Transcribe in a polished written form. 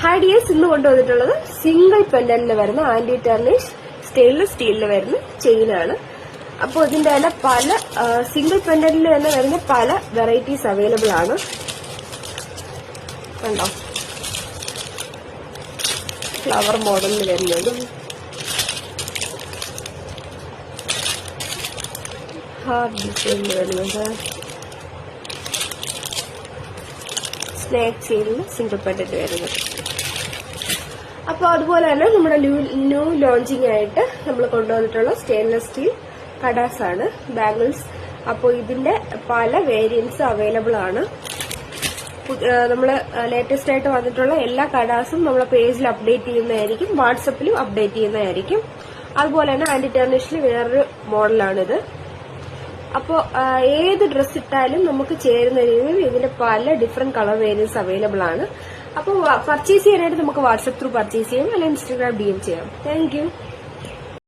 Hi dears, ഇന്ന് കൊണ്ടുവന്നിട്ടുള്ളത് single പെൻഡന്റിൽ വരുന്ന ആന്റി ടാർണിഷ് സ്റ്റെയിൻലെസ് സ്റ്റീലിൽ വരുന്ന ചെയിനാണ്. അപ്പോൾ ഇതിന്റെ തന്നെ പല സിംഗിൾ പെൻഡന്റിൽ തന്നെ വരുന്ന പല വെറൈറ്റീസ് അവൈലബിൾ ആണ്. കണ്ടോ, ഫ്ലവർ മോഡലിൽ വരുന്നത്, ഹാർട്ട് ഡിസൈനിൽ വരുന്നത്, സ്നേക്ക് ചെയിനിൽ സിംഗിൾ പെൻഡന്റ് വരുന്നത്. അപ്പോൾ അതുപോലെ തന്നെ നമ്മുടെ ന്യൂ ലോഞ്ചിങ് ആയിട്ട് നമ്മൾ കൊണ്ടുവന്നിട്ടുള്ള സ്റ്റെയിൻലെസ് സ്റ്റീൽ കടാസ് ആണ്, ബാംഗിൾസ്. അപ്പോൾ ഇതിന്റെ പല വേരിയൻസ് അവൈലബിൾ ആണ്. നമ്മൾ ലേറ്റസ്റ്റ് ആയിട്ട് വന്നിട്ടുള്ള എല്ലാ കടാസും നമ്മളെ പേജിൽ അപ്ഡേറ്റ് ചെയ്യുന്നതായിരിക്കും, വാട്സപ്പിലും അപ്ഡേറ്റ് ചെയ്യുന്നതായിരിക്കും. അതുപോലെ തന്നെ ആന്റി ടാർണിഷിൽ വേറൊരു മോഡലാണിത്. അപ്പോൾ ഏത് ഡ്രസ് ഇട്ടാലും നമുക്ക് ചേരുന്ന രീതിയിൽ ഇതിന്റെ പല ഡിഫറെന്റ് കളർ വേരിയൻസ് അവൈലബിൾ ആണ്. അപ്പോൾ പർച്ചേസ് ചെയ്യാനായിട്ട് നമുക്ക് വാട്സപ്പ് ത്രൂ പർച്ചേസ് ചെയ്യാം, അല്ലെങ്കിൽ ഇൻസ്റ്റാഗ്രാം DM ചെയ്യാം. Thank you.